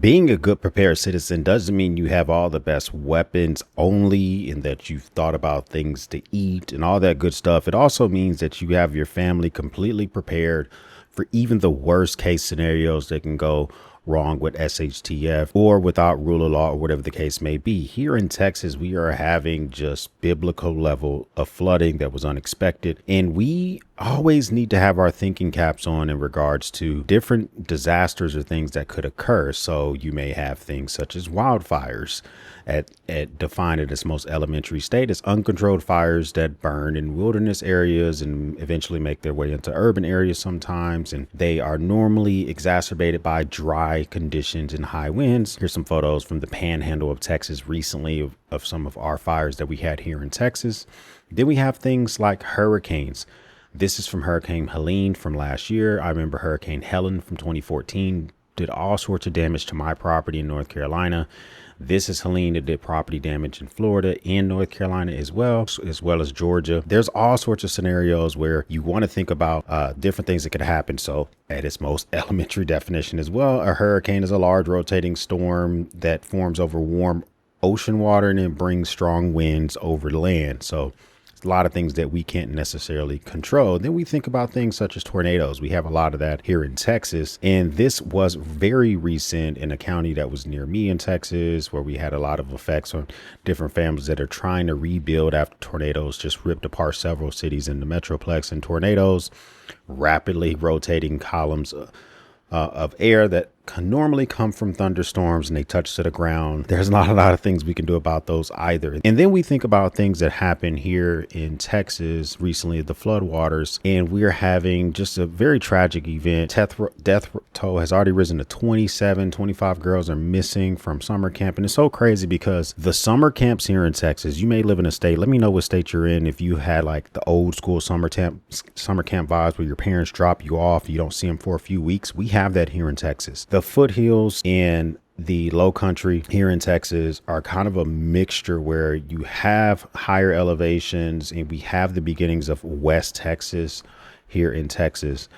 Being a good prepared citizen doesn't mean you have all the best weapons only and that you've thought about things to eat and all that good stuff. It also means that you have your family completely prepared for even the worst case scenarios that can go wrong with SHTF or without rule of law or whatever the case may be. Here in Texas, we are having just biblical level of flooding that was unexpected. And we always need to have our thinking caps on in regards to different disasters or things that could occur. So you may have things such as wildfires at defined at its most elementary state as uncontrolled fires that burn in wilderness areas and eventually make their way into urban areas sometimes. And they are normally exacerbated by dry conditions and high winds. Here's some photos from the panhandle of Texas recently of some of our fires that we had here in Texas. Then we have things like hurricanes. This is from Hurricane Helene from last year. I remember Hurricane Helen from 2014 did all sorts of damage to my property in North Carolina. This is Helene that did property damage in Florida and North Carolina as well as Georgia. There's all sorts of scenarios where you want to think about different things that could happen. So at its most elementary definition as well, a hurricane is a large rotating storm that forms over warm ocean water and it brings strong winds over land. So a lot of things that we can't necessarily control. Then we think about things such as tornadoes. We have a lot of that here in Texas. And this was very recent in a county that was near me in Texas, where we had a lot of effects on different families that are trying to rebuild after tornadoes just ripped apart several cities in the Metroplex. And tornadoes, rapidly rotating columns of air that can normally come from thunderstorms and they touch to the ground. There's not a lot of things we can do about those either. And then we think about things that happened here in Texas recently, the floodwaters, and we're having just a very tragic event. Death toll has already risen to 25 girls are missing from summer camp. And it's so crazy because the summer camps here in Texas, you may live in a state, let me know what state you're in. If you had like the old school summer camp vibes where your parents drop you off, you don't see them for a few weeks. We have that here in Texas. The foothills and the low country here in Texas are kind of a mixture where you have higher elevations and we have the beginnings of West Texas here in Texas.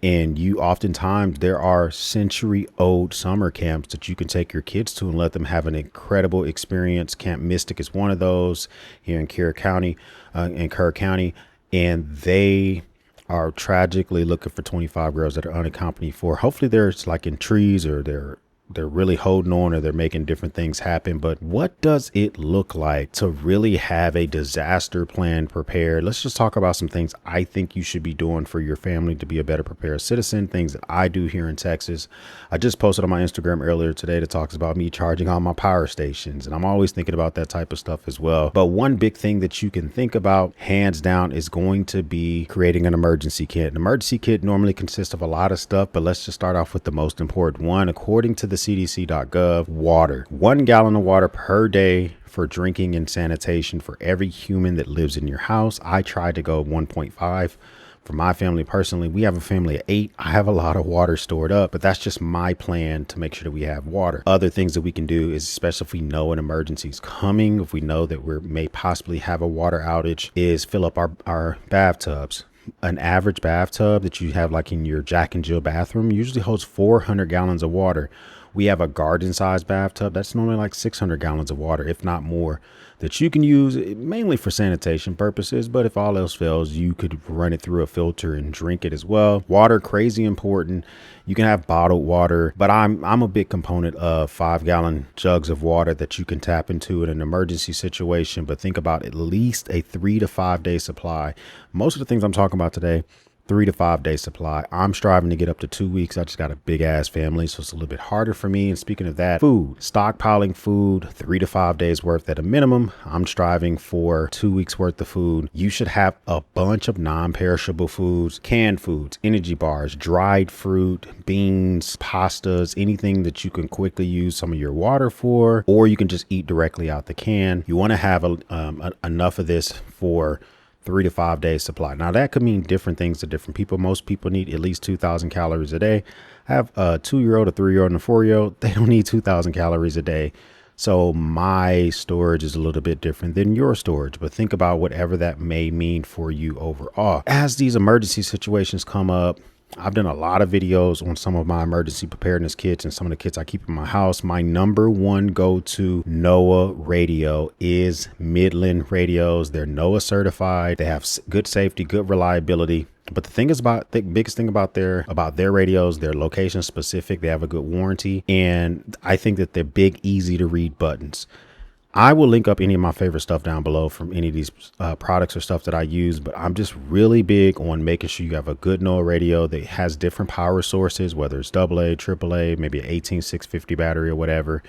And there are century old summer camps that you can take your kids to and let them have an incredible experience. Camp Mystic is one of those here in Kerr County, and they are tragically looking for 25 girls that are unaccompanied for. Hopefully they're like in trees or they're really holding on or they're making different things happen. But what does it look like to really have a disaster plan prepared? Let's just talk about some things I think you should be doing for your family to be a better prepared citizen, things that I do here in Texas. I just posted on my Instagram earlier today that talks about me charging on my power stations. And I'm always thinking about that type of stuff as well. But one big thing that you can think about, hands down, is going to be creating an emergency kit. An emergency kit normally consists of a lot of stuff, but let's just start off with the most important one. According to the CDC.gov, water. 1 gallon of water per day for drinking and sanitation for every human that lives in your house. I tried to go 1.5 for my family personally. We have a family of 8. I have a lot of water stored up, but that's just my plan to make sure that we have water. Other things that we can do is, especially if we know an emergency is coming, if we know that we may possibly have a water outage, is fill up our bathtubs. An average bathtub that you have like in your Jack and Jill bathroom usually holds 400 gallons of water. We have a garden sized bathtub that's normally like 600 gallons of water, if not more, that you can use mainly for sanitation purposes. But if all else fails, you could run it through a filter and drink it as well. Water, crazy important. You can have bottled water, but I'm a big component of 5-gallon jugs of water that you can tap into in an emergency situation. But think about at least a 3 to 5 day supply. Most of the things I'm talking about today, 3 to 5 day supply. I'm striving to get up to 2 weeks. I just got a big ass family, so it's a little bit harder for me. And speaking of that, food, stockpiling food, 3 to 5 days worth at a minimum. I'm striving for 2 weeks worth of food. You should have a bunch of non-perishable foods, canned foods, energy bars, dried fruit, beans, pastas, anything that you can quickly use some of your water for, or you can just eat directly out the can. You want to have enough of this for 3 to 5 days supply. Now that could mean different things to different people. Most people need at least 2,000 calories a day. I have a 2-year-old, a 3-year-old, and a 4-year-old. They don't need 2,000 calories a day. So my storage is a little bit different than your storage, but think about whatever that may mean for you overall. As these emergency situations come up, I've done a lot of videos on some of my emergency preparedness kits and some of the kits I keep in my house. My number one go-to NOAA radio is Midland radios. They're NOAA certified. They have good safety, good reliability. But the biggest thing about their radios, they're location specific. They have a good warranty. And I think that they're big, easy to read buttons. I will link up any of my favorite stuff down below from any of these products or stuff that I use, but I'm just really big on making sure you have a good NOAA radio that has different power sources, whether it's AA, AAA, maybe an 18650 battery or whatever.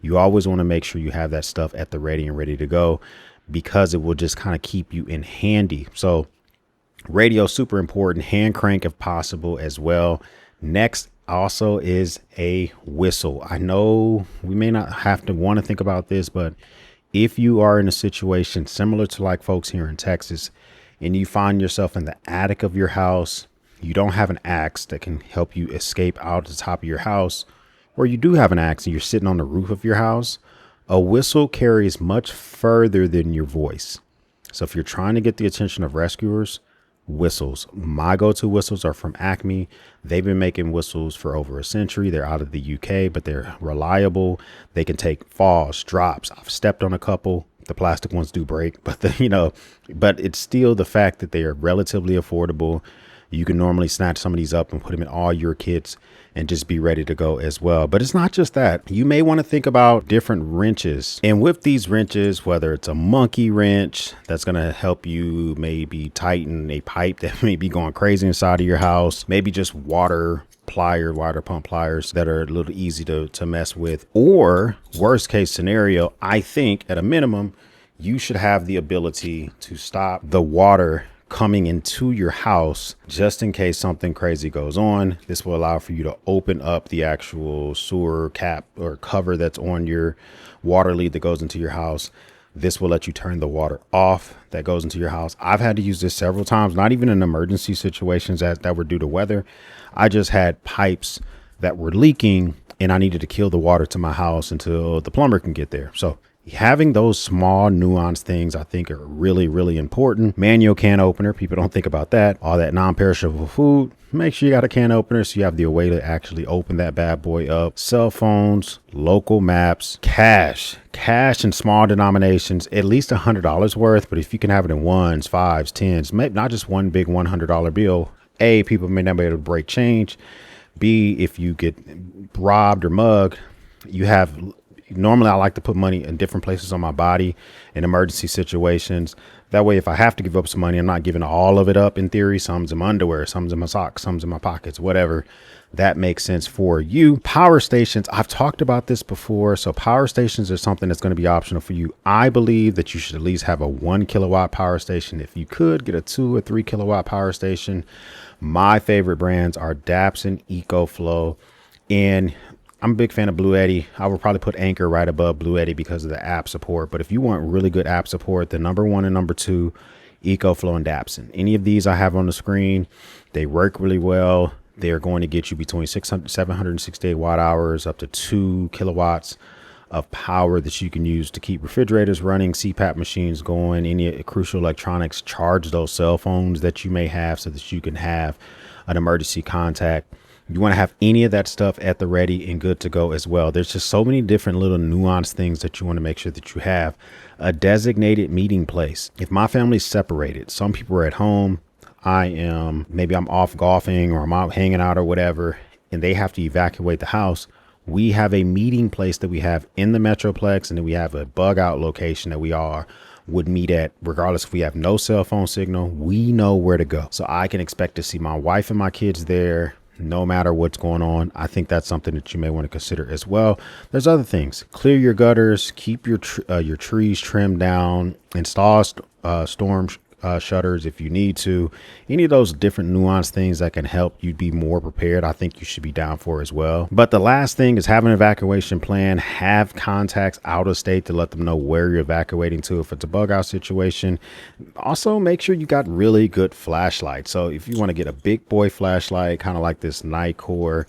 You always want to make sure you have that stuff at the ready and ready to go, because it will just kind of keep you in handy. So radio, super important. Hand crank if possible as well. Next also is a whistle. I know we may not have to want to think about this, but if you are in a situation similar to like folks here in Texas and you find yourself in the attic of your house, you don't have an axe that can help you escape out the top of your house, or you do have an axe and you're sitting on the roof of your house, a whistle carries much further than your voice. So if you're trying to get the attention of rescuers, whistles. My go-to whistles are from Acme. They've been making whistles for over a century. They're out of the UK, but they're reliable. They can take falls, drops. I've stepped on a couple. The plastic ones do break, but but it's still the fact that they are relatively affordable. You can normally snatch some of these up and put them in all your kits and just be ready to go as well. But it's not just that. You may want to think about different wrenches. And with these wrenches, whether it's a monkey wrench that's going to help you maybe tighten a pipe that may be going crazy inside of your house, maybe just water pump pliers that are a little easy to mess with, or worst case scenario, I think at a minimum, you should have the ability to stop the water coming into your house just in case something crazy goes on. This will allow for you to open up the actual sewer cap or cover that's on your water lead that goes into your house. This will let you turn the water off that goes into your house. I've had to use this several times, not even in emergency situations that were due to weather. I just had pipes that were leaking and I needed to kill the water to my house until the plumber can get there. So having those small nuanced things, I think, are really, really important. Manual can opener. People don't think about that. All that non-perishable food. Make sure you got a can opener so you have the way to actually open that bad boy up. Cell phones, local maps, cash in small denominations, at least $100 worth. But if you can have it in ones, fives, tens, maybe not just one big $100 bill. A, people may not be able to break change. B, if you get robbed or mugged, you have. Normally, I like to put money in different places on my body in emergency situations. That way, if I have to give up some money, I'm not giving all of it up in theory. Some's in my underwear, some's in my socks, some's in my pockets, whatever. That makes sense for you. Power stations, I've talked about this before. So power stations are something that's going to be optional for you. I believe that you should at least have a 1 kilowatt power station. If you could get a 2 or 3 kilowatt power station. My favorite brands are Dapson, EcoFlow, and I'm a big fan of Blue Eddy. I would probably put Anchor right above Blue Eddy because of the app support. But if you want really good app support, the number 1 and number 2, EcoFlow and Dapson. Any of these I have on the screen, they work really well. They're going to get you between 768 watt hours up to 2 kilowatts of power that you can use to keep refrigerators running, CPAP machines going, any crucial electronics, charge those cell phones that you may have so that you can have an emergency contact. You want to have any of that stuff at the ready and good to go as well. There's just so many different little nuanced things that you want to make sure that you have. A designated meeting place. If my family's separated, some people are at home, maybe I'm off golfing or I'm out hanging out or whatever, and they have to evacuate the house. We have a meeting place that we have in the Metroplex, and then we have a bug out location that we all would meet at. Regardless if we have no cell phone signal, we know where to go. So I can expect to see my wife and my kids there no matter what's going on. I think that's something that you may want to consider as well. There's other things. Clear your gutters, keep your trees trimmed down, install storm shutters if you need to. Any of those different nuanced things that can help you be more prepared, I think you should be down for as well. But the last thing is have an evacuation plan. Have contacts out of state to let them know where you're evacuating to if it's a bug out situation. Also, make sure you got really good flashlights. So if you want to get a big boy flashlight, kind of like this Nikkor,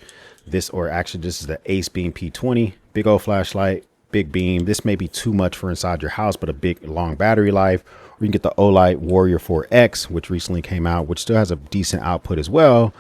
this is the Ace Beam P20, big old flashlight, big beam. This may be too much for inside your house, but a big long battery life. Or you can get the Olight Warrior 4X, which recently came out, which still has a decent output as well.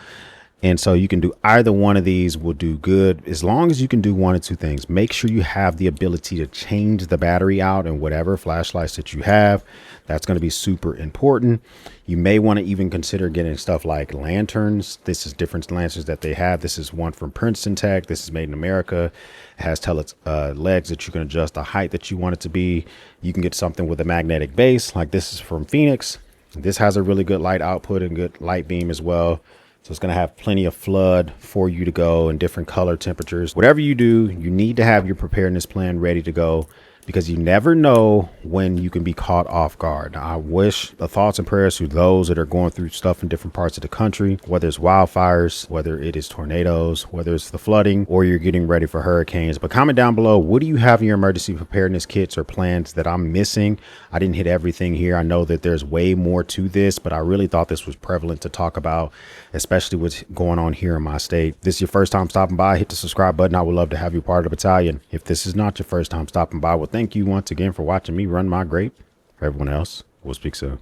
And so you can do either one of these will do good as long as you can do one or two things. Make sure you have the ability to change the battery out in whatever flashlights that you have. That's going to be super important. You may want to even consider getting stuff like lanterns. This is different lanterns that they have. This is one from Princeton Tech. This is made in America. It has legs that you can adjust the height that you want it to be. You can get something with a magnetic base like this is from Phoenix. This has a really good light output and good light beam as well. So it's going to have plenty of flood for you to go in different color temperatures. Whatever you do, you need to have your preparedness plan ready to go, because you never know when you can be caught off guard. Now, I wish the thoughts and prayers to those that are going through stuff in different parts of the country, whether it's wildfires, whether it is tornadoes, whether it's the flooding, or you're getting ready for hurricanes. But comment down below, what do you have in your emergency preparedness kits or plans that I'm missing? I didn't hit everything here. I know that there's way more to this, but I really thought this was prevalent to talk about, especially what's going on here in my state. If this is your first time stopping by, hit the subscribe button. I would love to have you part of the battalion. If this is not your first time stopping by, well, thank you once again for watching me run my grape. For everyone else, we'll speak soon.